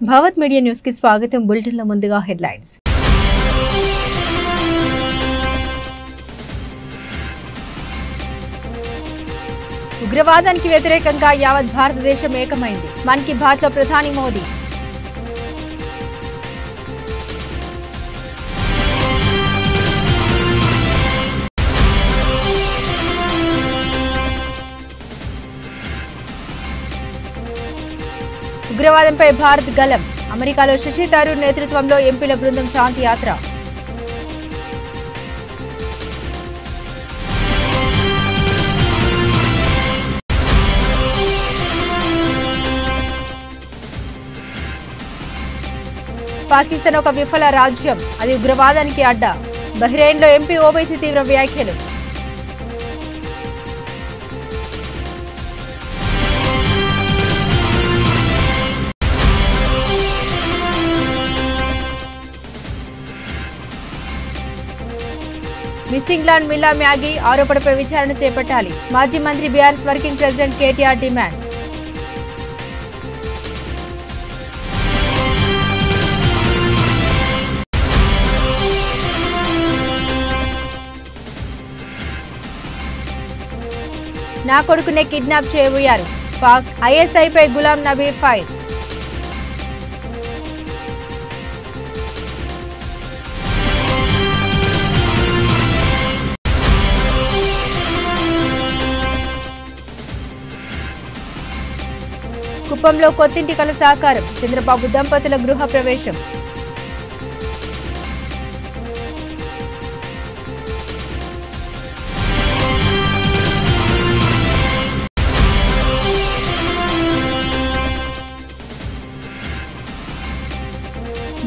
Bhavat media news కి స్వాగతం. బులెటిన్ల ముందుగా హెడ్లైన్స్. ఉగ్రవాదానికి వ్యతిరేకంగా యావత్ భారతదేశం ఏకమైంది. మన్ కీ బాత్ లో ప్రధాని మోదీ. ఉగ్రవాదంపై భారత్ గలం. అమెరికాలో శశి థరూర్ నేతృత్వంలో ఎంపీల బృందం శాంతి యాత్ర. పాకిస్తాన్ ఒక విఫల రాజ్యం, అది ఉగ్రవాదానికి అడ్డా. బహ్రెయిన్లో ఎంపీ ఓవైసీ తీవ్ర వ్యాఖ్యలు. మిస్సింగ్ ల్యాండ్ మిల్లా మ్యాగీ ఆరోపణపై విచారణ చేపట్టాలి. మాజీ మంత్రి BRS working president KTR demand. నా కొడుకునే కిడ్నాప్ చేయబోయారు. పాక్ ఐఎస్ఐపై గులాం నబీ ఫైర్. కుప్పంలో కొత్తింటి కల సాకారం. చంద్రబాబు దంపతుల గృహ ప్రవేశం.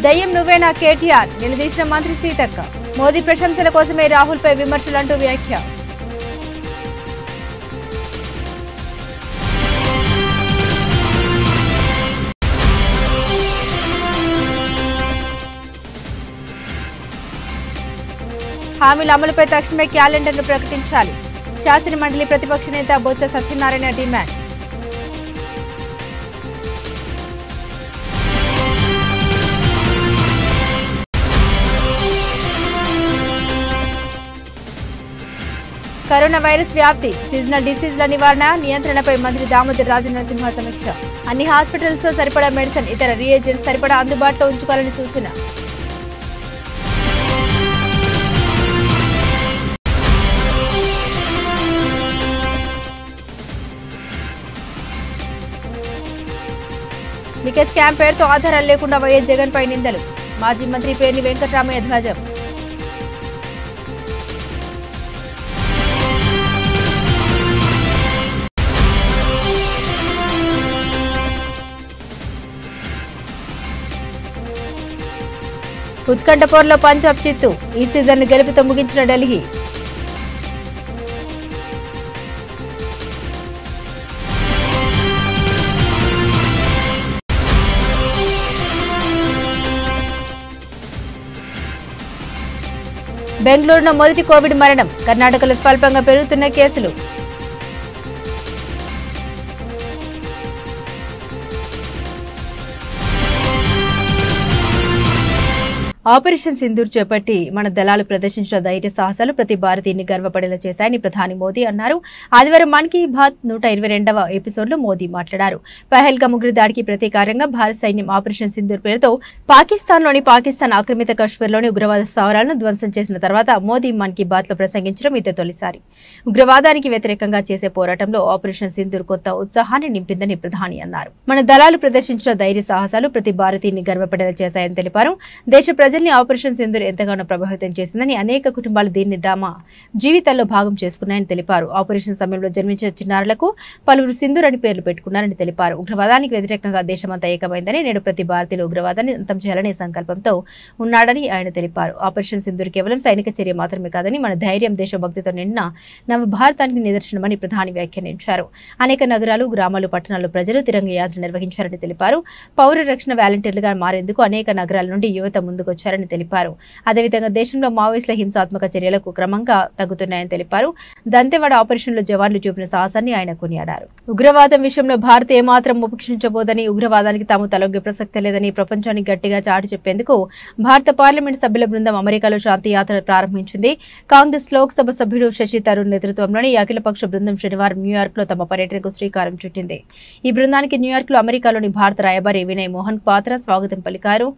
దయ్యం నువ్వేనా కేటీఆర్ నిలదీసిన మంత్రి సీతక్క. మోదీ ప్రశంసల కోసమే రాహుల్పై విమర్శలంటూ వ్యాఖ్య. హామీల అమలుపై తక్షణమే క్యాలెండర్ను ప్రకటించాలి. శాసనమండలి ప్రతిపక్ష నేత Botsa Satyanarayana demand. Corona virus వ్యాప్తి, సీజనల్ డిసీజ్ల నివారణ, నియంత్రణపై మంత్రి దామోదర్ రాజనరసింహ సమీక్ష. అన్ని హాస్పిటల్స్ లో సరిపడా మెడిసిన్, ఇతర రియేజెంట్స్ సరిపడా అందుబాటులో ఉంచుకోవాలని సూచన. లిక్కర్ స్కామ్ పేరుతో ఆధారాలు లేకుండా వైఎస్ జగన్ పై నిందలు. మాజీ మంత్రి పేర్ని వెంకటరామయ్య ధ్వజం. ఉత్కంఠ పోరులో పంజాబ్ చిత్తు, ఈ సీజన్ గెలుపుతో ముగించిన ఢిల్లీ. బెంగళూరులో మొదటి కోవిడ్ మరణం. కర్ణాటకలో స్వల్పంగా పెరుగుతున్న కేసులు. ఆపరేషన్ సింధూర్ చేపట్టి మన దళాలు ప్రదర్శించిన ధైర్య సాహసాలు ప్రతి భారతీయుని గర్వపడేలా చేశాయని ప్రధాని మోదీ అన్నారు. ఆదివారం మన్ కీ బాత్ 122వ ఎపిసోడ్లో మోదీ మాట్లాడారు. పహల్గామ్ ఉగ్ర దాడికి ప్రతీకారంగా భారత సైన్యం ఆపరేషన్ సింధూర్ పేరుతో పాకిస్తాన్ ఆక్రమిత కాశ్మీర్లోని ఉగ్రవాద స్థావరాలను ధ్వంసం చేసిన తర్వాత మోదీ మన్ కీ బాత్ లో ప్రసంగించడం ఇదే తొలిసారి. ఉగ్రవాదానికి వ్యతిరేకంగా చేసే పోరాటంలో ఆపరేషన్ సింధూర్ కొత్త ఉత్సాహాన్ని నింపిందని ప్రధాని అన్నారు. మన దళాలు ప్రదర్శించిన ధైర్య సాహసాలు ప్రతి భారతీయుని గర్వపడేలా చేశాయని తెలిపారు. దేశ ప్రజల్ని ఆపరేషన్ సింధూర్ ఎంతగానో ప్రభావితం చేసిందని, అనేక కుటుంబాలు దీన్ని తమ జీవితాల్లో భాగం చేసుకున్నాయని తెలిపారు. ఆపరేషన్ సమయంలో జన్మించిన చిన్నారులకు పలువురు సింధూర్ అని పేర్లు పెట్టుకున్నారని తెలిపారు. ఉగ్రవాదానికి వ్యతిరేకంగా దేశమంతా ఏకమైందని, నేడు ప్రతి భారతీయులు ఉగ్రవాదాన్ని అంతం చేయాలనే సంకల్పంతో ఉన్నాడని ఆయన తెలిపారు. ఆపరేషన్ సింధూర్ కేవలం సైనిక చర్య మాత్రమే కాదని, మన ధైర్యం, దేశభక్తితో నిండిన నవ భారతానికి నిదర్శనమని ప్రధాని వ్యాఖ్యానించారు. అనేక నగరాలు, గ్రామాలు, పట్టణాల్లో ప్రజలు తిరంగ యాత్ర నిర్వహించారని తెలిపారు. పౌర రక్షణ వాలంటీర్లుగా మారేందుకు అనేక నగరాల నుండి యువత ముందుకొచ్చారు. నిర్వహించారని తెలిపారు. అదేవిధంగా దేశంలో మావోయిస్టుల హింసాత్మక చర్యలకు క్రమంగా తగ్గుతున్నాయని తెలిపారు. దంతెవాడ ఆపరేషన్లో జవాన్లు చూపిన సాహసాన్ని ఆయన కొనియాడారు. ఉగ్రవాదం విషయంలో భారత్ ఏమాత్రం ఉపేక్షించబోదని, ఉగ్రవాదానికి తాము తలొగ్గే ప్రసక్తి లేదని ప్రపంచానికి గట్టిగా చాటి చెప్పేందుకు భారత పార్లమెంట్ సభ్యుల బృందం అమెరికాలో శాంతి యాత్ర ప్రారంభించింది. కాంగ్రెస్ లోక్సభ సభ్యుడు శశి తరూర్ నేతృత్వంలోని అఖిలపక్ష బృందం శనివారం న్యూయార్క్లో తమ పర్యటనకు శ్రీకారం చుట్టింది. ఈ బృందానికి న్యూయార్క్లో అమెరికాలోని భారత రాయబారి వినయ్ మోహన్ క్వాత్రా స్వాగతం పలికారు.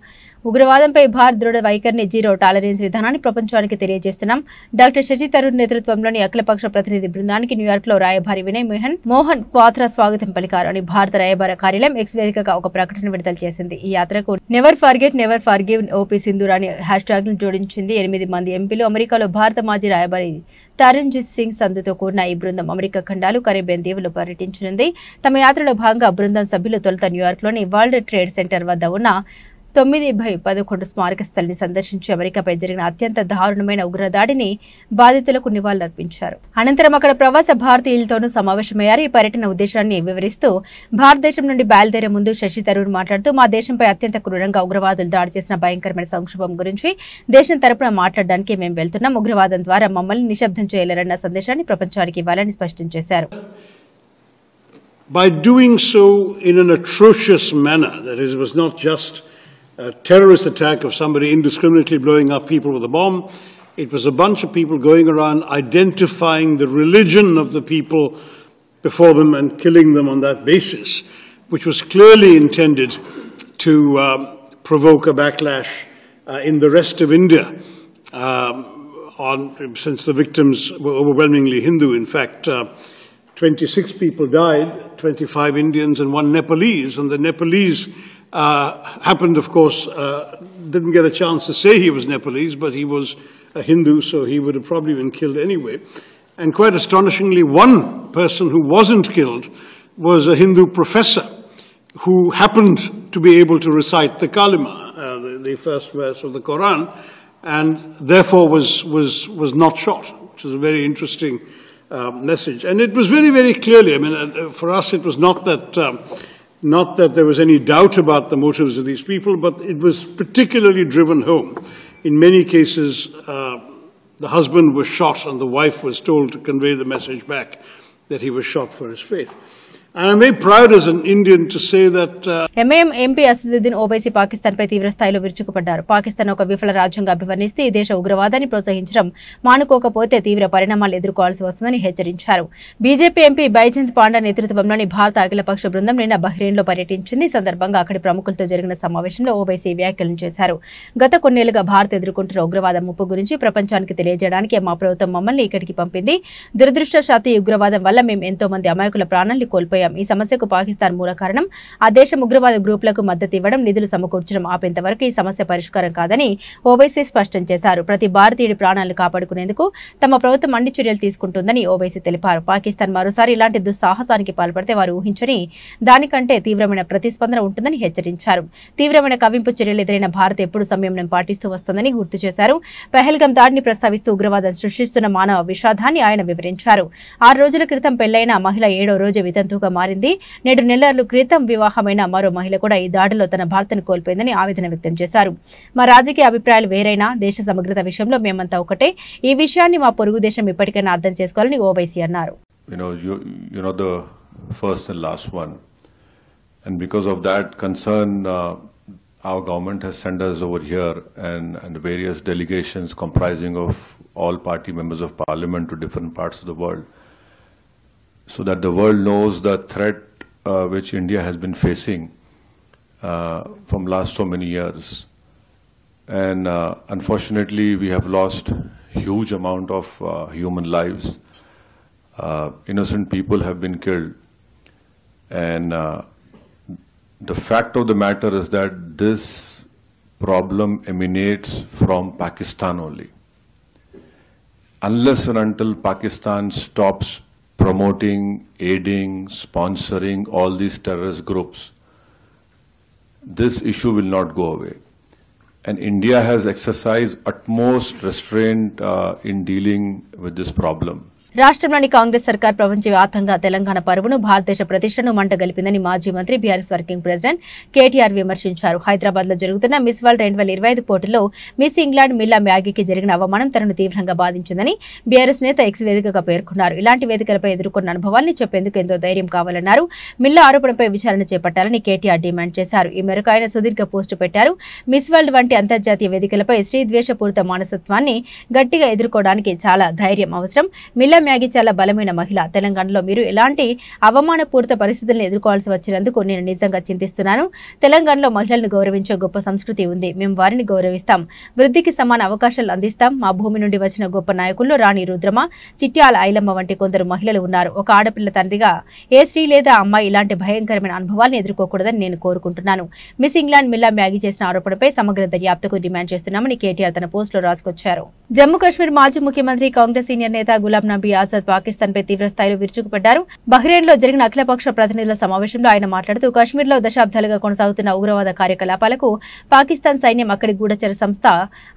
ఉగ్రవాదంపై భారత్ దృఢ వైఖరిని, జీరో టాలరెన్స్ విధానాన్ని ప్రపంచానికి తెలియజేస్తున్నాం. డాక్టర్ శశి తరూర్ నేతృత్వంలోని అఖిలపక్ష ప్రతినిధి బృందానికి న్యూయార్క్లో రాయబారి వినయ్ మోహన్ క్వాత్రా స్వాగతం పలికారు అని భారత రాయబార కార్యాలయం ఎక్స్ వేదికగా ఒక ప్రకటన విడుదల చేసింది. ఈ యాత్రకు never forget, never forgive, OP Sindoor అనే హ్యాష్ట్యాగ్ను జోడించింది. 8 మంది ఎంపీలు, అమెరికాలో భారత మాజీ రాయబారి తరుణ్జిత్ సింగ్ సంధుతో కూడిన ఈ బృందం అమెరికా ఖండాలు, కరేబియన్ దీవులు పర్యటించనుంది. తమ యాత్రలో భాగంగా బృందం సభ్యులు తొలుత న్యూయార్క్లోని వరల్డ్ ట్రేడ్ సెంటర్ వద్ద ఉన్న 9/11 స్మారక స్థలిని సందర్శించి అమెరికాపై జరిగిన అత్యంత దారుణమైన ఉగ్రదాడిని బాధితులకు నివాళులర్పించారు. అనంతరం అక్కడ ప్రవాస భారతీయులతోనూ సమావేశమయ్యారు. ఈ పర్యటన ఉద్దేశాన్ని వివరిస్తూ భారతదేశం నుండి బయలుదేరే ముందు శశి తరూర్ మాట్లాడుతూ, మా దేశంపై అత్యంత క్రూరంగా ఉగ్రవాదులు దాడి చేసిన భయంకరమైన సంక్షోభం గురించి దేశం తరపున మాట్లాడడానికి మేము వెళ్తున్నాం. ఉగ్రవాదం ద్వారా మమ్మల్ని నిశ్శబ్దం చేయలేరన్న సందేశాన్ని ప్రపంచానికి ఇవ్వాలని స్పష్టం చేశారు. By doing so in an atrocious manner, that is, it was not just a terrorist attack of somebody indiscriminately blowing up people with a bomb. It was a bunch of people going around identifying the religion of the people before them and killing them on that basis, which was clearly intended to provoke a backlash in the rest of India, since the victims were overwhelmingly Hindu. In fact, 26 people died, 25 Indians and 1 Nepalese, and the Nepalese happened, of course, didn't get a chance to say he was Nepalese, but he was a Hindu, so he would have probably been killed anyway. And quite astonishingly, one person who wasn't killed was a Hindu professor who happened to be able to recite the Kalima, the first verse of the Quran, and therefore was not shot, which is a very interesting message. And it was very, very clearly, I mean, for us it was not that there was any doubt about the motives of these people, but it was particularly driven home. In many cases, the husband was shot and the wife was told to convey the message back that he was shot for his faith. And I'm very proud as an Indian to say that MIM MP Asaduddin Owaisi పాకిస్తాన్పై తీవ్ర స్థాయిలో విరుచుకుపడ్డారు. పాకిస్తాన్ ఒక విఫల రాజ్యంగా అభివర్ణిస్తే ఈ దేశ ఉగ్రవాదాన్ని ప్రోత్సహించడం మానుకోకపోతే తీవ్ర పరిణామాలు ఎదుర్కోవాల్సి వస్తుందని హెచ్చరించారు. బీజేపీ ఎంపీ బైజంత్ పాండా నేతృత్వంలోని భారత అఖిలపక్ష బృందం నిన్న బహ్రెయిన్లో పర్యటించింది. ఈ సందర్భంగా అక్కడి ప్రముఖులతో జరిగిన సమావేశంలో ఓవైసీ వ్యాఖ్యలు చేశారు. గత కొన్నేళ్లుగా భారత్ ఎదుర్కొంటున్న ఉగ్రవాద ముప్పు గురించి ప్రపంచానికి తెలియజేయడానికి మా ప్రభుత్వం మమ్మల్ని ఇక్కడికి పంపింది. దురదృష్టవశాత్తు ఈ ఉగ్రవాదం వల్ల మేము ఎంతో మంది అమాయకుల ప్రాణాలను కోల్పోయాం. ఈ సమస్యకు పాకిస్తాన్ మూల కారణం. ఆ దేశం ఉగ్రవాద గ్రూపులకు మద్దతు ఇవ్వడం, నిధులు సమకూర్చడం ఆపేంత వరకు ఈ సమస్య పరిష్కారం కాదని ఓవైసీ స్పష్టం చేశారు. ప్రతి భారతీయుడి ప్రాణాలను కాపాడుకునేందుకు తమ ప్రభుత్వం అన్ని చర్యలు తీసుకుంటుందని ఓవైసీ తెలిపారు. పాకిస్తాన్ మరోసారి ఇలాంటి దుస్సాహసానికి పాల్పడితే వారు ఊహించని దానికంటే తీవ్రమైన ప్రతిస్పందన ఉంటుందని హెచ్చరించారు. తీవ్రమైన కవింపు చర్యలు ఎదురైన భారత్ ఎప్పుడు సంయమనం పాటిస్తూ వస్తుందని గుర్తు చేశారు. పహల్గాం దాడిని ప్రస్తావిస్తూ ఉగ్రవాదం సృష్టిస్తున్న మానవ విషాదాన్ని ఆయన వివరించారు. 6 రోజుల క్రితం పెళ్లైన మహిళ 7వ రోజు వితంతువుగా మారింది. నేడు నెలల క్రితం వివాహమైన మరో మహిళ కూడా ఈ దాడిలో తన భర్తను కోల్పోయిందని ఆవేదన వ్యక్తం చేశారు. మా రాజకీయ అభిప్రాయాలు వేరైనా దేశ సమగ్రత విషయంలో మేమంతా ఒకటే. ఈ విషయాన్ని మా పొరుగు దేశం ఇప్పటికైనా అర్థం చేసుకోవాలని ఓవైసీ అన్నారు. You know the first and last one, and because of that concern, our government has sent us over here and various delegations comprising of all party members of parliament to different parts of the world, so that the world knows the threat which India has been facing from last so many years. And unfortunately, we have lost huge amount of human lives. Innocent people have been killed. And the fact of the matter is that this problem emanates from Pakistan only. Unless and until Pakistan stops promoting, aiding, sponsoring all these terrorist groups, this issue will not go away. And India has exercised utmost restraint in dealing with this problem. రాష్ట్రంలోని కాంగ్రెస్ సర్కార్ ప్రపంచవ్యాప్తంగా తెలంగాణ పరువును భారతదేశ ప్రతిష్టను మంటగలిపిందని మాజీ మంత్రి BRS working president KTR విమర్శించారు. హైదరాబాద్ లో జరుగుతున్న మిస్ వరల్డ్ 2025 పోటీలో మిస్ ఇంగ్లాండ్ మిల్లా మ్యాగీకి జరిగిన అవమానం తనను తీవ్రంగా బాధించిందని బీఆర్ఎస్ నేత ఎక్స్ వేదికగా పేర్కొన్నారు. ఇలాంటి వేదికలపై ఎదుర్కొన్న అనుభవాన్ని చెప్పేందుకు ఎంతో ధైర్యం కావాలన్నారు. మిల్లా ఆరోపణపై విచారణ చేపట్టాలని కేటీఆర్ డిమాండ్ చేశారు. ఈ మేరకు ఆయన సుదీర్ఘ పోస్టు పెట్టారు. మిస్ వరల్డ్ వంటి అంతర్జాతీయ వేదికలపై స్త్రీ ద్వేషపూరిత మనస్తత్వాన్ని గట్టిగా ఎదుర్కోవడానికి చాలా ధైర్యం అవసరం. మిల్లా మ్యాగీ చాలా బలమైన మహిళ. తెలంగాణలో మీరు ఎలాంటి అవమానపూరిత పరిస్థితులను ఎదుర్కోవాల్సి వచ్చినందుకు నేను నిజంగా చింతిస్తున్నాను. తెలంగాణలో మహిళలను గౌరవించే గొప్ప సంస్కృతి ఉంది. మేము వారిని గౌరవిస్తాం, వృద్ధికి సమాన అవకాశాలు అందిస్తాం. మా భూమి నుండి వచ్చిన గొప్ప నాయకుల్లో రాణి రుద్రమ, చిట్యాల ఐలమ్మ వంటి కొందరు మహిళలు ఉన్నారు. ఒక ఆడపిల్ల తండ్రిగా ఏ స్త్రీ లేదా అమ్మాయి ఇలాంటి భయంకరమైన అనుభవాలను ఎదుర్కోకూడదని నేను కోరుకుంటున్నాను. మిస్ ఇంగ్లాండ్ మిల్లా మ్యాగీ చేసిన ఆరోపణపై సమగ్ర దర్యాప్తుకు డిమాండ్ చేస్తున్నామని కేటీఆర్ తన పోస్టులో రాసుకొచ్చారు. జమ్మూ కాశ్మీర్ మాజీ ముఖ్యమంత్రి కాంగ్రెస్ సీనియర్ నేత గులాం నబీ ఆజాద్ పాకిస్తాన్ పై తీవ్ర స్థాయిలో విరుచుకుపడ్డారు. బహ్రెయిన్ లో జరిగిన అఖిలపక్ష ప్రతినిధుల సమావేశంలో ఆయన మాట్లాడుతూ కాశ్మీర్లో దశాబ్దాలుగా కొనసాగుతున్న ఉగ్రవాద కార్యకలాపాలకు పాకిస్తాన్ సైన్యం, అక్కడి గూఢచర సంస్థ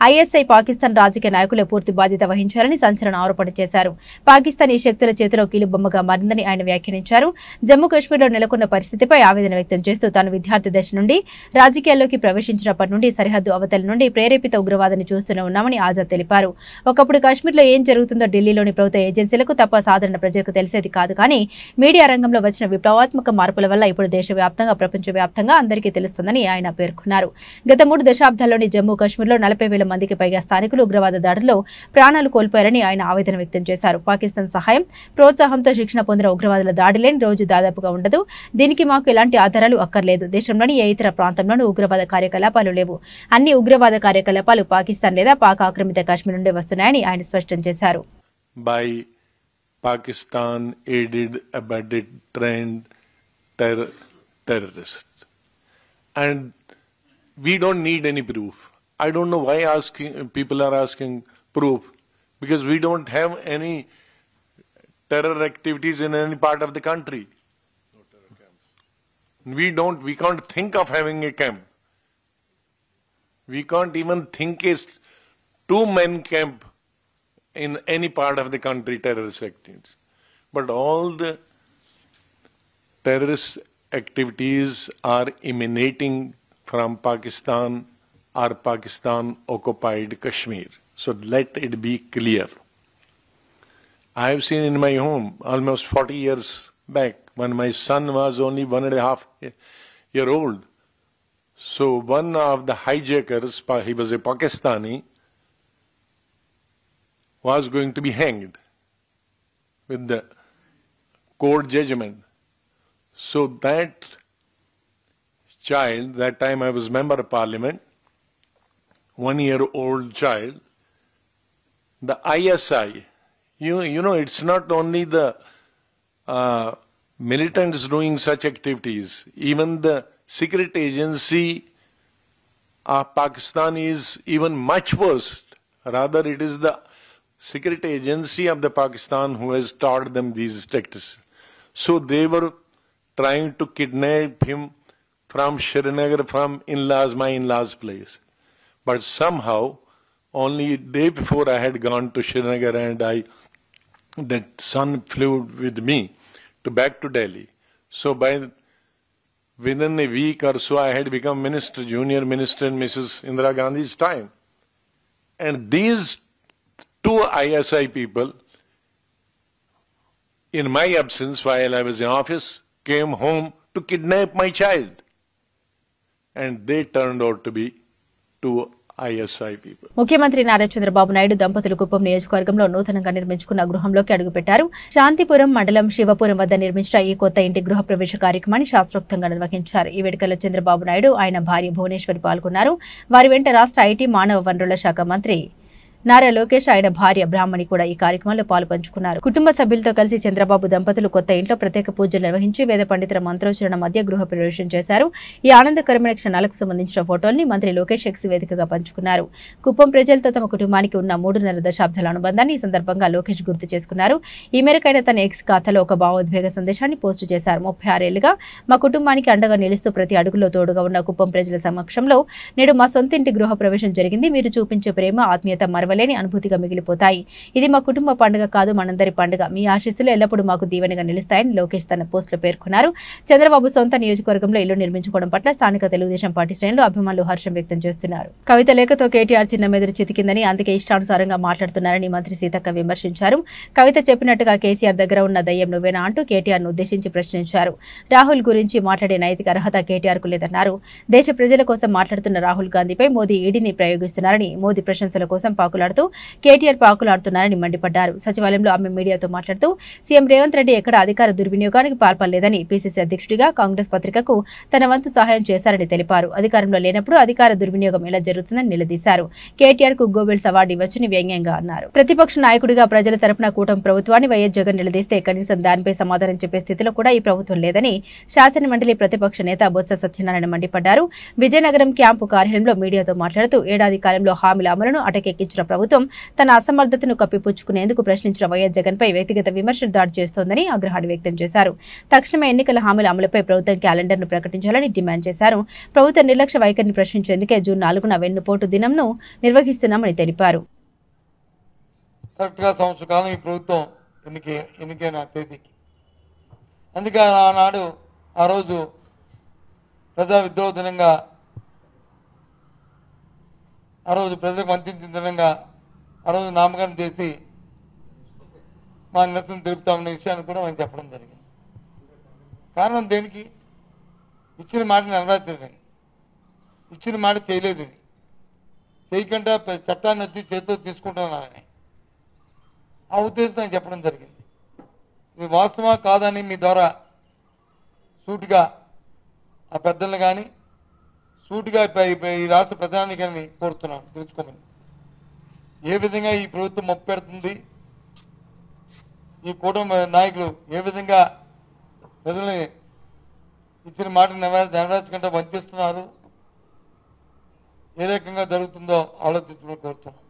ఐఎస్ఐ, పాకిస్తాన్ రాజకీయ నాయకులే పూర్తి బాధ్యత వహించారని సంచలన ఆరోపణ చేశారు. పాకిస్తాన్ ఈ శక్తుల చేతిలో కీలుబొమ్మగా మారిందని ఆయన వ్యాఖ్యానించారు. జమ్మూ కాశ్మీర్లో నెలకొన్న పరిస్థితిపై ఆవేదన వ్యక్తం చేస్తూ తాను విద్యార్థి దశ నుండి రాజకీయాల్లోకి ప్రవేశించినప్పటి నుండి సరిహద్దు అవతల నుండి ప్రేరేపిత ఉగ్రవాదాన్ని చూస్తూనే ఉన్నామని ఆజాద్ తెలిపారు. ఒకప్పుడు కాశ్మీర్లో ఏం జరుగుతుందో ఢిల్లీలోని ప్రభుత్వ ఏజెన్సీలకు తప్ప సాధారణ ప్రజలకు తెలిసేది కాదు. కానీ మీడియా రంగంలో వచ్చిన విప్లవాత్మక మార్పుల వల్ల ఇప్పుడు దేశవ్యాప్తంగా, ప్రపంచవ్యాప్తంగా అందరికీ తెలుస్తుందని ఆయన పేర్కొన్నారు. గత 3 దశాబ్దాల్లోని జమ్మూ కాశ్మీర్లో 40,000 మందికి పైగా స్థానికులు ఉగ్రవాద దాడుల్లో ప్రాణాలు కోల్పోయారని ఆయన ఆవేదన వ్యక్తం చేశారు. పాకిస్తాన్ సహాయం, ప్రోత్సాహంతో శిక్షణ పొందిన ఉగ్రవాదుల దాడి లేని రోజు దాదాపుగా ఉండదు. దీనికి మాకు ఎలాంటి ఆధారాలు అక్కర్లేదు. దేశంలోని ఏ ఇతర ప్రాంతంలోనూ ఉగ్రవాద కార్యకలాపాలు లేవు. అన్ని ఉగ్రవాద కార్యకలాపాలు పాకిస్తాన్ లేదా పాక్ ఆక్రమిత కాశ్మీర్ నుండే వస్తున్నాయని ఆయన స్పష్టం చేశారు. By Pakistan aided, abetted, trained terrorists, and we don't need any proof. I don't know why people are asking proof, because we don't have any terror activities in any part of the country. No terror camps. We can't think of having a camp. We can't even think a 2-man camp in any part of the country, terrorist activities. But all the terrorist activities are emanating from Pakistan or Pakistan-occupied Kashmir. So let it be clear. I have seen in my home almost 40 years back, when my son was only 1.5 years old. So one of the hijackers, he was a Pakistani, was going to be hanged with the court judgment. So that child, that time I was member of parliament, 1-year-old child, the ISI, you know, it's not only the militants doing such activities, even the secret agency of Pakistan is even much worse. Rather, it is the secret agency of the Pakistan who has taught them these tactics. So they were trying to kidnap him from Srinagar, from my in-laws' place. But somehow, only a day before I had gone to Srinagar, and that son flew with me back to Delhi. So within a week or so, I had become minister, junior minister in Mrs. Indira Gandhi's time. And these 2 ISI people, in my absence while I was in office, came home to kidnap my child. And they turned out to be 2 ISI people. ముఖ్యమంత్రి నారా చంద్రబాబు నాయుడు దంపతులు కుప్పం నియోజకవర్గంలో నూతనంగా నిర్మించుకున్న గృహంలోకి అడుగుపెట్టారు. శాంతిపురం మండలం శివపురం వద్ద నిర్మించిన ఈ కొత్త ఇంటి గృహ ప్రవేశ కార్యక్రమాన్ని శాస్త్రోక్తంగా నిర్వహించారు. ఈ వేడుకలో చంద్రబాబు నాయుడు, ఆయన భార్య భువనేశ్వరి పాల్గొన్నారు. వారి వెంట రాష్ట్ర ఐటీ, మానవ వనరుల శాఖ మంత్రి నారా లోకేష్, ఆయన భార్య బ్రాహ్మణి కూడా ఈ కార్యక్రమంలో పాల్పంచుకున్నారు. కుటుంబ సభ్యులతో కలిసి చంద్రబాబు దంపతులు కొత్త ఇంట్లో ప్రత్యేక పూజలు నిర్వహించి వేద పండితుల మంత్రోచ్చరణ మధ్య గృహ ప్రవేశం చేశారు. ఈ ఆనందకరమైన క్షణాలకు సంబంధించిన ఫోటోల్ని మంత్రి లోకేష్ ఎక్స్ వేదికగా పంచుకున్నారు. కుప్పం ప్రజలతో తమ కుటుంబానికి ఉన్న 3.5 దశాబ్దాల అనుబంధాన్ని ఈ సందర్భంగా లోకేష్ గుర్తు చేసుకున్నారు. ఈ మేరకు ఆయన తన ఎక్స్ ఖాతాలో ఒక భావోద్వేగ సందేశాన్ని పోస్టు చేశారు. 36 ఏళ్లుగా మా కుటుంబానికి అండగా నిలుస్తూ ప్రతి అడుగులో తోడుగా ఉన్న కుప్పం ప్రజల సమక్షంలో నేడు మా సొంతింటి గృహ ప్రవేశం జరిగింది. మీరు చూపించే ప్రేమ, ఆత్మీయత మరవలేనివి. మరవలేని అనుభూతిగా మిగిలిపోతాయి. ఇది మా కుటుంబ పండుగ కాదు, మనందరి పండుగ. మీ ఆశీస్సులు ఎల్లప్పుడూ మాకు దీవెనగా నిలుస్తాయని లోకేష్ తన పోస్టులో పేర్కొన్నారు. చంద్రబాబు సొంత నియోజకవర్గంలో ఇల్లు నిర్మించుకోవడం పట్ల స్థానిక తెలుగుదేశం పార్టీ శ్రేణులు అభిమానులు హర్షం వ్యక్తం చేస్తున్నారు. కవిత లేఖతో కేటీఆర్ చిన్న మెదడు చితికిందని, అందుకే ఇష్టానుసారంగా మాట్లాడుతున్నారని మంత్రి సీతక్క విమర్శించారు. కవిత చెప్పినట్టుగా కేసీఆర్ దగ్గర ఉన్న దయ్యం నువ్వేనా అంటూ కేటీఆర్ను ఉద్దేశించి ప్రశ్నించారు. రాహుల్ గురించి మాట్లాడే నైతిక అర్హత కేటీఆర్కు లేదన్నారు. దేశ ప్రజల కోసం మాట్లాడుతున్న రాహుల్ గాంధీపై మోదీ ఈడీని ప్రయోగిస్తున్నారని, మోదీ ప్రశంసల కోసం పాకులాడుతూ కేటీఆర్ పాకులాడుతున్నారని మండిపడ్డారు. సచివాలయంలో ఆమె మీడియాతో మాట్లాడుతూ సీఎం రేవంత్ రెడ్డి ఎక్కడ అధికార దుర్వినియోగానికి పాల్పడలేదని, పీసీసీ అధ్యక్షుడిగా కాంగ్రెస్ పత్రికకు తన వంతు సహాయం చేశారని తెలిపారు. అధికారంలో లేనప్పుడు అధికార దుర్వినియోగం ఎలా జరుగుతుందని నిలదీశారు. కేటీఆర్ కు గోబెల్స్ అవార్డు ఇవ్వచ్చని వ్యంగ్యంగా అన్నారు. ప్రతిపక్ష నాయకుడిగా ప్రజల తరపున కూటమి ప్రభుత్వాన్ని వైఎస్ జగన్ నిలదీస్తే కనీసం దానిపై సమాధానం చెప్పే స్థితిలో కూడా ఈ ప్రభుత్వం లేదని శాసనమండలి ప్రతిపక్ష నేత బొత్స సత్యనారాయణ మండిపడ్డారు. విజయనగరం క్యాంపు కార్యాలయంలో మీడియాతో మాట్లాడుతూ ఏడాది కాలంలో హామీల అమలును అటకెక్కించిన ప్రభుత్వం తన అసమర్థతను కప్పిపుచ్చుకునేందుకు ప్రశ్నించిన వైఎస్ జగన్ పై వ్యక్తిగత విమర్శలు దాడి చేస్తోందని ఆగ్రహాన్ని వ్యక్తం చేశారు. తక్షణమే ఎన్నికల హామీల అమలుపై ప్రభుత్వం క్యాలెండర్ను ప్రకటించాలని డిమాండ్ చేశారు. ప్రభుత్వ నిర్లక్ష్య వైఖరిని ప్రశ్నించేందుకే జూన్ 4న వెన్నుపోటు దినంను నిర్వహిస్తున్నామని తెలిపారు. కరెక్ట్గా సంవత్సర కాలం ఈ ప్రభుత్వం ఎన్నికైన తేదీకి, అందుకే ఆనాడు ఆ రోజు ప్రజా విద్రోహ దినంగా, ఆ రోజు ప్రజలకు వంచించిన దినంగా ఆ రోజు నామకరణం చేసి మా నిరసన తెలుపుతామనే విషయాన్ని కూడా మనం చెప్పడం జరిగింది. కారణం దేనికి? ఇచ్చిన మాట నెరవేర్చలేదని, ఇచ్చిన మాట చేయలేదని, చేయకుండా చట్టాన్ని వచ్చి చేతితో తీసుకుంటున్నానని ఆ ఉద్దేశం నేను చెప్పడం జరిగింది. ఇది వాస్తవా కాదని మీ ద్వారా సూటిగా ఆ పెద్దలను కానీ సూటిగా ఈ రాష్ట్ర ప్రధాని కానీ కోరుతున్నాను తెలుసుకోమని. ఏ విధంగా ఈ ప్రభుత్వం మొప్పెడుతుంది, ఈ కూటమి నాయకులు ఏ విధంగా ప్రజల్ని ఇచ్చిన మాట నెరవేర్చకుండా వంచిస్తున్నారు, ఏ రకంగా జరుగుతుందో ఆలోచించమని కోరుతున్నాను.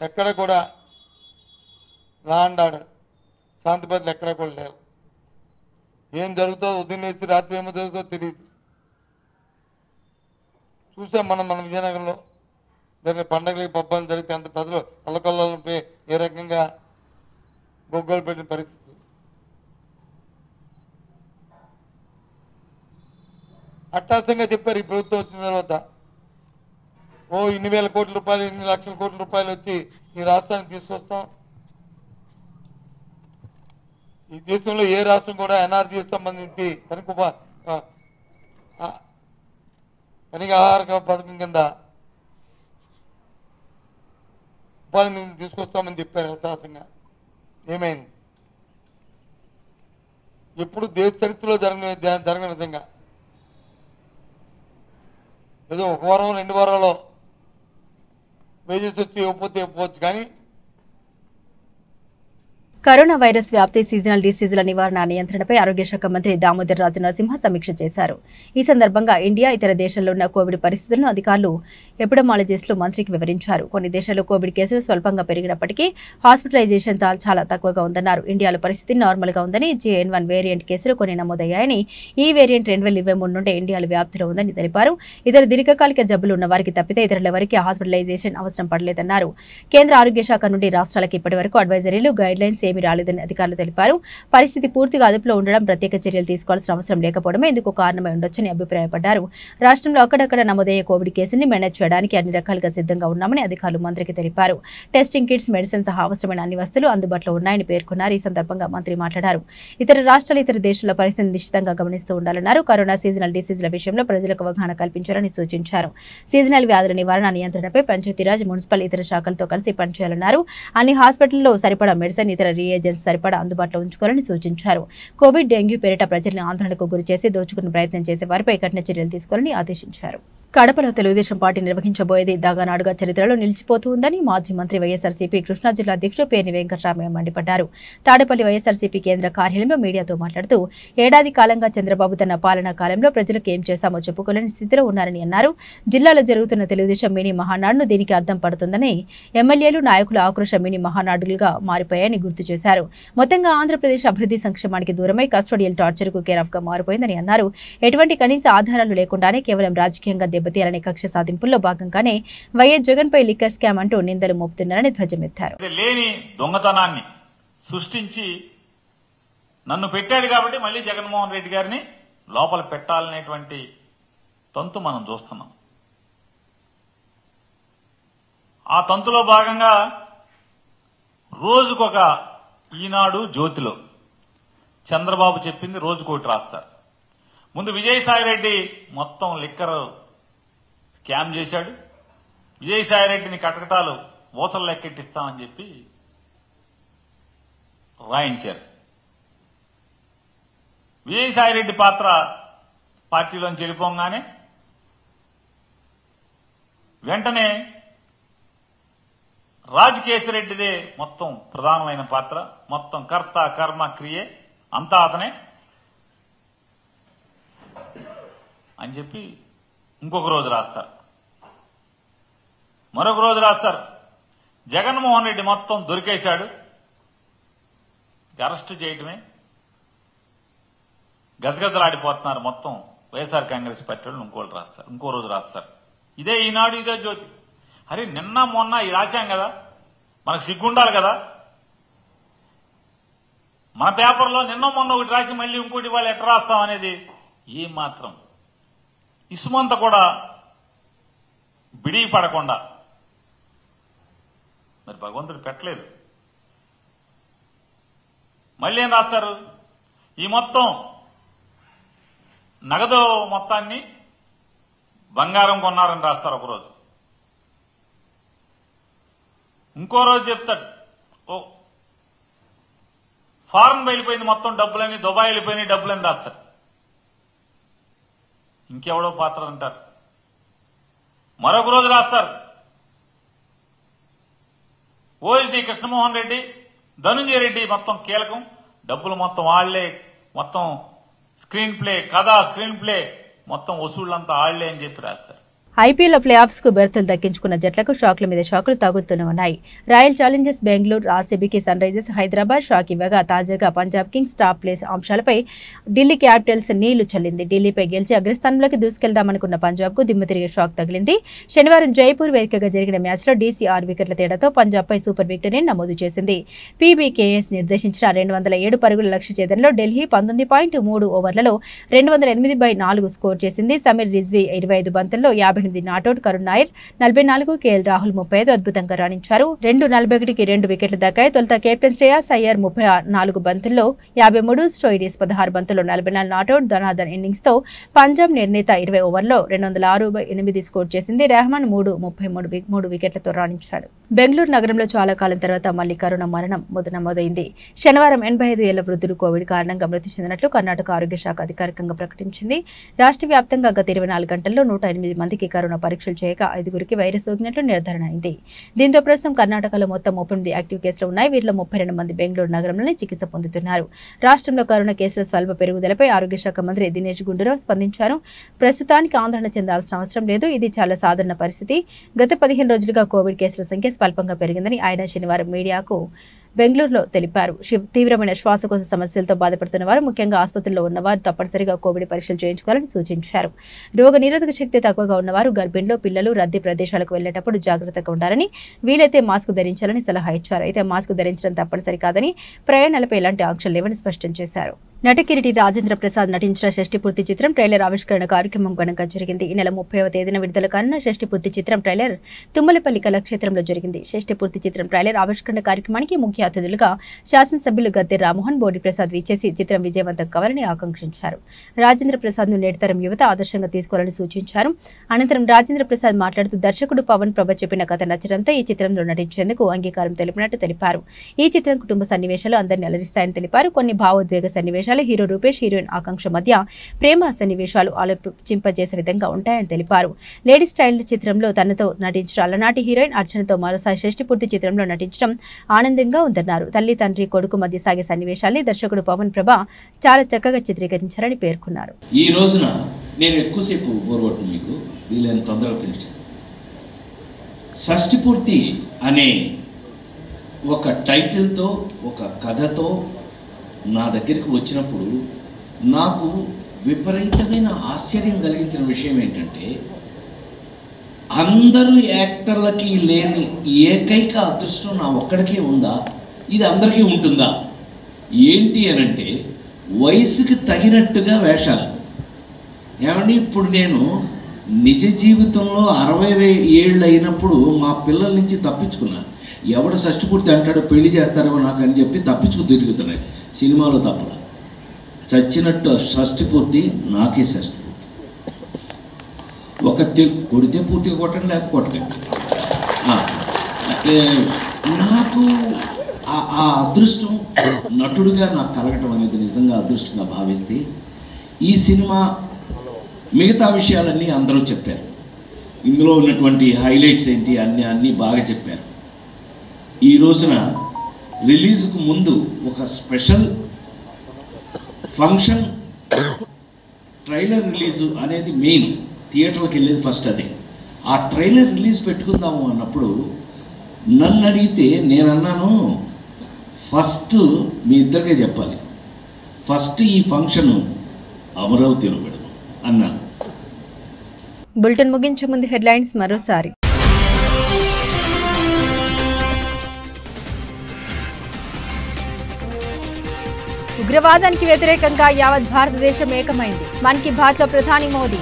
ఎక్కడ కూడా లా అండ్ ఆర్డర్ శాంతి భద్రతలు ఎక్కడ కూడా లేవు. ఏం జరుగుతుందో ఉదయం వేసి రాత్రి ఏమో జరుగుతుందో తెలియదు. చూసాం మన విజయనగరంలో జరిగిన పండగలకి పబ్బాలు జరిగితే అంత ప్రజలు అల్లకల్లోపై ఏ రకంగా గొగ్గోలు పెట్టిన పరిస్థితి. అట్టాసంగా చెప్పారు ఈ ప్రభుత్వం వచ్చిన తర్వాత, ఇన్ని వేల కోట్ల రూపాయలు, ఇన్ని లక్షల కోట్ల రూపాయలు వచ్చి ఈ రాష్ట్రానికి తీసుకొస్తాం. ఈ దేశంలో ఏ రాష్ట్రం కూడా ఎన్ఆర్జీకి సంబంధించి పనికి ఆహార పథకం కింద ఉపాధిని తీసుకొస్తామని చెప్పారు హతాశంగా. ఏమైంది? ఎప్పుడు దేశ చరిత్రలో జరిగిన విధంగా ఏదో ఒక వారం 2 వారాల్లో వేజెస్ వచ్చి ఇవ్వకపోవచ్చు, కానీ కరోనా వైరస్ వ్యాప్తి, సీజనల్ డిసీజుల నివారణ, నియంత్రణపై ఆరోగ్య శాఖ మంత్రి దామోదర్ రాజు నరసింహ సమీక్ష చేశారు. ఈ సందర్భంగా ఇండియా, ఇతర దేశాల్లో ఉన్న కోవిడ్ పరిస్థితులను అధికారులు, ఎపిడమాలజిస్టులు మంత్రికి వివరించారు. కొన్ని దేశాల్లో కోవిడ్ కేసులు స్వల్పంగా పెరిగినప్పటికీ హాస్పిటలైజేషన్ చాలా తక్కువగా ఉందన్నారు. ఇండియాలో పరిస్థితి నార్మల్ గా ఉందని, JN1 వేరియంట్ కేసులు కొన్ని నమోదయ్యాయని, ఈ వేరియంట్ 2023 నుండి ఇండియాలో వ్యాప్తిలో ఉందని తెలిపారు. ఇతర దీర్ఘకాలిక జబ్బులు ఉన్న వారికి తప్పితే ఇతరులెవరికి హాస్పిటలైజేషన్ అవసరం పడలేదన్నారు. కేంద్ర ఆరోగ్య శాఖ నుండి రాష్ట్రాలకు ఇప్పటి వరకు అడ్వైజరీలు, గైడ్ లైన్స్ ఏమీ రాలేదని అధికారులు తెలిపారు. పరిస్థితి పూర్తిగా అదుపులో ఉండడం, ప్రత్యేక చర్యలు తీసుకోవాల్సిన అవసరం లేకపోవడమే ఇందుకు కారణమై ఉండొచ్చని అభిప్రాయపడ్డారు. రాష్ట్రంలో అక్కడక్కడ నమోదయ్యే కోవిడ్ కేసుని మేనేజ్ చేయడానికి అన్ని రకాలుగా సిద్ధంగా ఉన్నామని అధికారులు మంత్రికి తెలిపారు. టెస్టింగ్ కిట్స్, మెడిసిన్ సహా అవసరమైన అన్ని వస్తువులు అందుబాటులో ఉన్నాయని పేర్కొన్నారు. ఈ సందర్భంగా మంత్రి మాట్లాడారు. ఇతర రాష్ట్రాలు, ఇతర దేశాల పరిస్థితిని నిశ్చితంగా గమనిస్తూ ఉండాలన్నారు. కరోనా సీజనల్ డిసీజుల విషయంలో ప్రజలకు అవగాహన కల్పించాలని సూచించారు. సీజనల్ వ్యాధుల నివారణ, నియంత్రణపై పంచాయతీరాజ్, మున్సిపల్, ఇతర శాఖలతో కలిసి పనిచేయాలన్నారు. అన్ని హాస్పిటల్లో సరిపడా మెడిసిన్, ఇతర రియేజెంట్స్ సరిపడా అందుబాటులో ఉంచుకోవాలని సూచించారు. కోవిడ్, డెంగ్యూ పేరిట ప్రజల్ని ఆందోళనకు గురిచేసి దోచుకునే ప్రయత్నం చేసే వారిపై కఠిన చర్యలు తీసుకోవాలని ఆదేశించారు. కడపలో తెలుగుదేశం పార్టీ నిర్వహించబోయేది దాగానాడుగా చరిత్రలో నిలిచిపోతుందని మాజీ మంత్రి వైఎస్ఆర్సీపీ కృష్ణా జిల్లా అధ్యక్షుడు పేర్ని వెంకటరామయ్య మండిపడ్డారు. తాడేపల్లి వైఎస్ఆర్సీపీ కేంద్ర కార్యాలయంలో మీడియాతో మాట్లాడుతూ ఏడాది కాలంగా చంద్రబాబు తన పాలనా కాలంలో ప్రజలకు ఏం చేశామో చెప్పుకోలేని స్థితిలో ఉన్నారని అన్నారు. జిల్లాలో జరుగుతున్న తెలుగుదేశం మినీ మహానాడును దీనికి అర్థం పడుతుందని, ఎమ్మెల్యేలు, నాయకుల ఆక్రోశ మినీ మహానాడులుగా మారిపోయాయని గుర్తు చేశారు. మొత్తంగా ఆంధ్రప్రదేశ్ అభివృద్ధి సంక్షేమానికి దూరమై కస్టోడియల్ టార్చర్ కు కేర్ ఆఫ్ గా మారిపోయిందని అన్నారు. ఎటువంటి కనీస ఆధారాలు లేకుండానే కేవలం రాజకీయంగా దెబ్బతీయాలనే కక్ష సాధింపుల్లో భాగంగానే వైఎస్ జగన్పై లిక్కర్ స్కామ్ అంటూ నిందలు మోపుతున్నారని ధ్వజమెత్తారు. లేని దొంగతనాన్ని సృష్టించి నన్ను పెట్టాడు కాబట్టి మళ్ళీ జగన్మోహన్ రెడ్డి గారిని లోపల పెట్టాలనేటువంటి తంతు మనం చూస్తున్నాం. ఆ తంతులో భాగంగా రోజుకొక ఈనాడు జ్యోతిలో చంద్రబాబు చెప్పింది రోజుకోటి రాస్తారు. ముందు విజయసాయిరెడ్డి మొత్తం లిక్కర్ స్కామ్ చేశాడు, విజయసాయిరెడ్డిని కటకటాలు ఊసలు లెక్కెట్టిస్తామని చెప్పి రాయించారు. విజయసాయిరెడ్డి పాత్ర పార్టీలోంచి వెళ్ళిపోగానే వెంటనే రాజకేశిరెడ్డిదే మొత్తం ప్రధానమైన పాత్ర, మొత్తం కర్త కర్మ క్రియ అంతా అతనే అని చెప్పి ఇంకొక రోజు రాస్తారు. మరొక రోజు రాస్తారు జగన్మోహన్ రెడ్డి మొత్తం దొరికేశాడు, అరెస్ట్ చేయటమే గజగజలాడిపోతున్నారు మొత్తం వైఎస్ఆర్ కాంగ్రెస్ పార్టీ వాళ్ళు ఇంకోళ్ళు రాస్తారు. ఇంకో రోజు రాస్తారు ఇదే ఈనాడు ఇదే జ్యోతి. అరే నిన్న మొన్న ఈ రాశాం కదా, మనకు సిగ్గుండాలి కదా. మన పేపర్లో నిన్న మొన్న ఒకటి రాసి మళ్ళీ ఇంకోటి వాళ్ళు ఎట్లా రాస్తాం అనేది ఏ మాత్రం ఇసుమంత కూడా బిడిగి పడకుండా మరి భగవంతుడు పెట్టలేదు. మళ్ళీ ఏం రాస్తారు, ఈ మొత్తం నగదు మొత్తాన్ని బంగారం కొన్నారని రాస్తారు ఒకరోజు. ఇంకో రోజు చెప్తాడు ఓ ఫారెన్ వెళ్ళిపోయింది మొత్తం డబ్బులని, దుబాయ్ వెళ్ళిపోయినాయి డబ్బులని రాస్తాడు. ఇంకెవడో పాత్ర అంటారు. మరొక రోజు రాస్తారు ఓఎస్డి కృష్ణమోహన్ రెడ్డి, ధనుంజయ రెడ్డి మొత్తం కీలకం, డబ్బులు మొత్తం వాళ్లే, మొత్తం స్క్రీన్ ప్లే కథ స్క్రీన్ ప్లే మొత్తం వసూళ్లంతా ఆళ్లే అని చెప్పి రాస్తారు. ఐపీఎల్ ప్లే ఆఫ్స్ కు బెర్తులు దక్కించుకున్న జట్లకు షాక్ల మీద షాకులు తగులుతూనే ఉన్నాయి. రాయల్ ఛాలెంజర్స్ బెంగళూరు, ఆర్సీబీకి సన్ రైజర్స్ హైదరాబాద్ షాక్ ఇవ్వగా తాజాగా పంజాబ్ కింగ్స్ టాప్ ప్లేస్ అంశాలపై ఢిల్లీ క్యాపిటల్స్ నీళ్లు చల్లింది. ఢిల్లీపై గెలిచి అగ్రస్థానంలోకి దూసుకెళ్దామనుకున్న పంజాబ్ కు దిమ్మ తిరిగే షాక్ తగిలింది. శనివారం జైపూర్ వేదికగా జరిగిన మ్యాచ్లో డీసీ 6 వికెట్ల తేడాతో పంజాబ్ పై సూపర్ విక్టరీని నమోదు చేసింది. పీబీకేఎస్ నిర్దేశించిన 207 పరుగుల లక్ష్య ఛేదనలో ఢిల్లీ 19.3 ఓవర్లలో 208/4 స్కోర్ చేసింది. సమీర్ రిజ్వీ 25 బంతుల్లో 58 నాటౌట్, కరుణ్ నాయర్ 44, కేఎల్ రాహుల్ 35 అద్భుతంగా రాణించారు. 2:41కి 2 వికెట్లు దక్కాయి. తొలుత కెప్టెన్ శ్రేయాస్ అయ్యర్ 34 బంతుల్లో 53, స్టోయిడిస్ 16 బంతుల్లో 44 నాటౌట్. ధనాధన్ ఇన్నింగ్స్ తో పంజాబ్ నిర్ణీత 20 ఓవర్లో 206/8 స్కోర్ చేసింది. రెహమాన్ 3 వికెట్లతో రాణించాడు. బెంగళూరు నగరంలో చాలా కాలం తర్వాత మళ్లీ కరోనా మరణం నమోదైంది. శనివారం 85 ఏళ్ల వృద్ధుడు కోవిడ్ కారణంగా మృతి చెందినట్లు కర్ణాటక ఆరోగ్య శాఖ అధికారికంగా ప్రకటించింది. రాష్ట్ర వ్యాప్తంగా గత 24 గంటల్లో 108 మందికి కరోనా పరీక్షలు చేయగా 5గురికి వైరస్ సోకినట్లు నిర్ధారణ అయింది. దీంతో ప్రస్తుతం కర్ణాటకలో మొత్తం 38 యాక్టివ్ కేసులు ఉన్నాయి. వీరిలో 32 మంది బెంగళూరు నగరంలోనే చికిత్స పొందుతున్నారు. రాష్ట్రంలో కరోనా కేసుల స్వల్ప పెరుగుదలపై ఆరోగ్య శాఖ మంత్రి దినేష్ గుండూరావు స్పందించారు. ప్రస్తుతానికి ఆందోళన చెందాల్సిన అవసరం లేదు, ఇది చాలా సాధారణ పరిస్థితి. గత 15 రోజులుగా కోవిడ్ కేసుల సంఖ్య స్వల్పంగా పెరిగిందని ఆయన శనివారం మీడియాకు బెంగళూరులో తెలిపారు. తీవ్రమైన శ్వాసకోశ సమస్యలతో బాధపడుతున్న వారు, ముఖ్యంగా ఆసుపత్రిలో ఉన్నవారు తప్పనిసరిగా కోవిడ్ పరీక్షలు చేయించుకోవాలని సూచించారు. రోగ నిరోధక శక్తి తక్కువగా ఉన్నవారు, గర్భిణులు, పిల్లలు రద్దీ ప్రదేశాలకు వెళ్లేటప్పుడు జాగ్రత్తగా ఉండాలని, వీలైతే మాస్క్ ధరించాలని సలహా ఇచ్చారు. అయితే మాస్క్ ధరించడం తప్పనిసరి కాదని, ప్రయాణాలపై ఎలాంటి ఆంక్షలు లేవని స్పష్టం చేశారు. నటకిరీటి రాజేంద్ర ప్రసాద్ నటించిన షష్ఠి పూర్తి చిత్రం ట్రైలర్ ఆవిష్కరణ కార్యక్రమం ఘనంగా జరిగింది. ఈ నెల 30వ తేదీన విడుదల కానున్న షష్ఠి పూర్తి చిత్రం ట్రైలర్ తుమ్మలపల్లి కళాక్షేత్రంలో జరిగింది. షష్ఠి పూర్తి చిత్రం ట్రైలర్ ఆవిష్కరణ కార్యక్రమానికి ముఖ్య అతిథులుగా శాసనసభ్యులు గద్దె రామ్మోహన్, బోడి ప్రసాద్ విచ్చేసి చిత్రం విజయవంతం కావాలని ఆకాంక్షించారు. రాజేంద్ర ప్రసాద్ ను నేటితరం యువత ఆదర్శంగా తీసుకోవాలని సూచించారు. అనంతరం రాజేంద్ర ప్రసాద్ మాట్లాడుతూ దర్శకుడు పవన్ ప్రభ చెప్పిన కథ నచ్చడంతో ఈ చిత్రంలో నటించేందుకు అంగీకారం తెలిపినట్టు తెలిపారు. ఈ చిత్రం కుటుంబ సన్నివేశాలు అందరినీ అలరిస్తాయని తెలిపారు. కొన్ని భావోద్వేగ సన్నివేశాలు, హీరో రూపేష్, హీరోయిన్ ఆకాంక్ష మధ్య ప్రేమ సన్నివేశాలు ఆలోచింపజేసే విధంగా ఉంటాయని తెలిపారు. లేడీ స్టైల్ చిత్రంలో తనతో నటించిన అలనాటి హీరోయిన్ అర్చనతో మరోసారి షష్ఠి పూర్తి చిత్రంలో నటించడం ఆనందంగా ఉందన్నారు. తల్లి, తండ్రి, కొడుకు మధ్య సాగే సన్నివేశాల్ని దర్శకుడు పవన్ ప్రభ చాలా చక్కగా చిత్రీకరించారని పేర్కొన్నారు. ఈ రోజున నేను ఎక్కువసేపు ఓర్వటం మీకు వీళ్ళని తొందరగా ఫినిష్ చేస్తాను. షష్ఠి పూర్తి అనే ఒక టైటిల్తో, ఒక కథతో నా దగ్గరికి వచ్చినప్పుడు నాకు విపరీతమైన ఆశ్చర్యం కలిగించిన విషయం ఏంటంటే, అందరూ యాక్టర్లకి లేని ఏకైక అదృష్టం నా ఒక్కడికే ఉందా? ఇది అందరికీ ఉంటుందా? ఏంటి అనంటే వయసుకి తగినట్టుగా వేషాలు. ఏమండి, ఇప్పుడు నేను నిజ జీవితంలో 60 ఏళ్ళు అయినప్పుడు మా పిల్లల నుంచి తప్పించుకున్నాను. ఎవడు షష్టిపూర్తి అంటాడో పెళ్లి చేస్తారేమో నాకు అని చెప్పి తప్పించుకు తిరుగుతున్నాయి. సినిమాలో తప్పల చచ్చినట్టు షష్టిపూర్తి నాకే షష్టిపూర్తి. ఒక కొడితే పూర్తిగా కొట్టండి, లేకపోతే కొట్టకండి. నాకు ఆ అదృష్టం నటుడిగా నాకు కలగటం అనేది నిజంగా అదృష్టంగా భావిస్తే, ఈ సినిమా మిగతా విషయాలన్నీ అందరూ చెప్పారు. ఇందులో ఉన్నటువంటి హైలైట్స్ ఏంటి అన్నీ బాగా చెప్పారు. ఈ రోజున రిలీజ్కు ముందు ఒక స్పెషల్ ఫంక్షన్, ట్రైలర్ రిలీజు అనేది మెయిన్. థియేటర్కి వెళ్ళేది ఫస్ట్ అదే. ఆ ట్రైలర్ రిలీజ్ పెట్టుకుందాము అన్నప్పుడు నన్ను అడిగితే నేను అన్నాను, ఫస్ట్ మీ ఇద్దరికే చెప్పాలి, ఫస్ట్ ఈ ఫంక్షన్ అమరావతిలో పెడదాం అన్నాను. బులెటిన్ ముగించే ముందు హెడ్లైన్స్ మరోసారి. ఉగ్రవాదానికి వ్యతిరేకంగా యావత్ భారతదేశం ఏకమైంది. మన్ కీ బాత్ లో ప్రధాని మోదీ.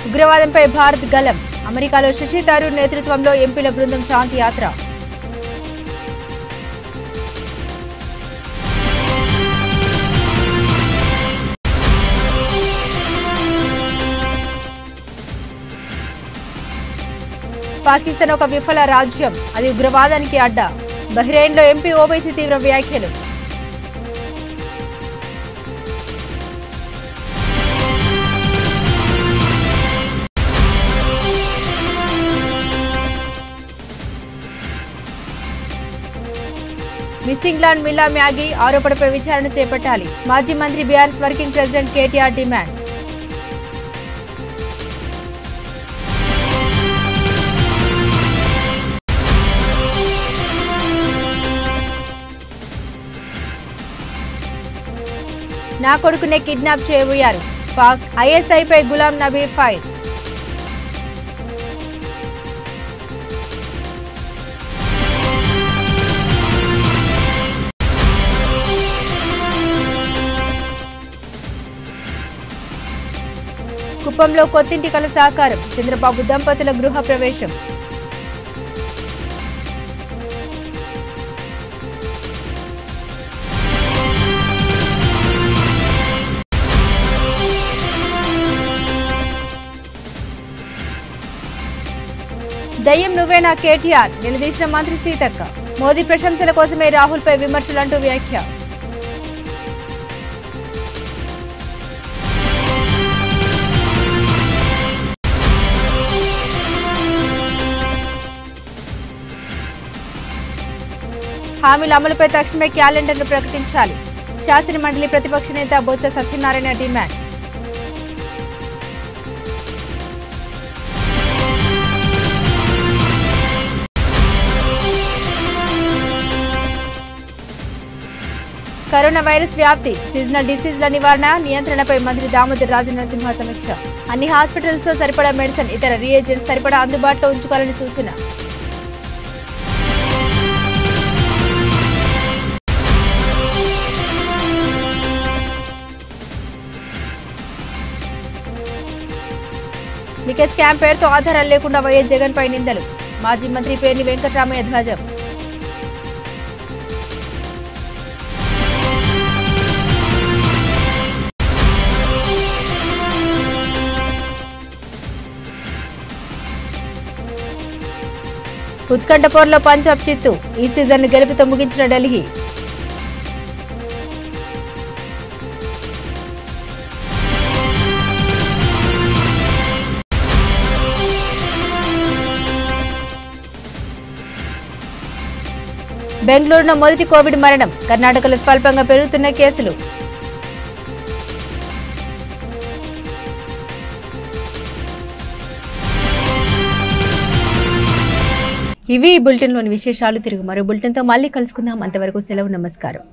ఉగ్రవాదంపై భారత్ గలం. అమెరికాలో శశి థరూర్ నేతృత్వంలో ఎంపీల బృందం శాంతి యాత్ర. పాకిస్తాన్ ఒక విఫల రాజ్యం, అది ఉగ్రవాదానికి అడ్డా. బహ్రెయిన్లో ఎంపీ ఓవైసీ తీవ్ర వ్యాఖ్యలు. మిస్సింగ్ ల్యాండ్ మిల్లా మ్యాగీ ఆరోపణపై విచారణ చేపట్టాలి. మాజీ మంత్రి BRS working president KTR demand. నా కొడుకునే కిడ్నాప్ చేయబోయారు. పాక్ ఐఎస్ఐపై గులాం నబీ ఫైర్. కుప్పంలో కొత్తింటి కల సాకారం. చంద్రబాబు దంపతుల గృహ ప్రవేశం. దయ్యం నువ్వేనా కేటీఆర్ నిలదీసిన మంత్రి సీతక్క. మోదీ ప్రశంసల కోసమే రాహుల్పై విమర్శలంటూ వ్యాఖ్య. హామీల అమలుపై తక్షణమే క్యాలెండర్ను ప్రకటించాలి. శాసనమండలి ప్రతిపక్ష నేత Botsa Satyanarayana demand. Corona virus వ్యాప్తి, సీజనల్ డిసీజ్ల నివారణ, నియంత్రణపై మంత్రి దామోదర్ రాజనరసింహ సమీక్ష. అన్ని హాస్పిటల్స్ లో సరిపడా మెడిసిన్, ఇతర రియేజెంట్స్ సరిపడా అందుబాటులో ఉంచుకోవాలని సూచన. లిక్కర్ స్కామ్ పేరుతో ఆధారాలు లేకుండా వైఎస్ జగన్ పై నిందలు. మాజీ మంత్రి పేర్ని వెంకటరామయ్య ధ్వజం. ఉత్కంఠ పోరులో పంజాబ్ చిత్తు, ఈ సీజన్ గెలుపుతో ముగించిన ఢిల్లీ. బెంగళూరులో మొదటి కోవిడ్ మరణం. కర్ణాటకలో స్వల్పంగా పెరుగుతున్న కేసులు. ఇవి ఈ బులెటిన్లోని విశేషాలు. తిరిగి మరో బులెటిన్తో మళ్ళీ కలుసుకుందాం. అంతవరకు సెలవు. నమస్కారం.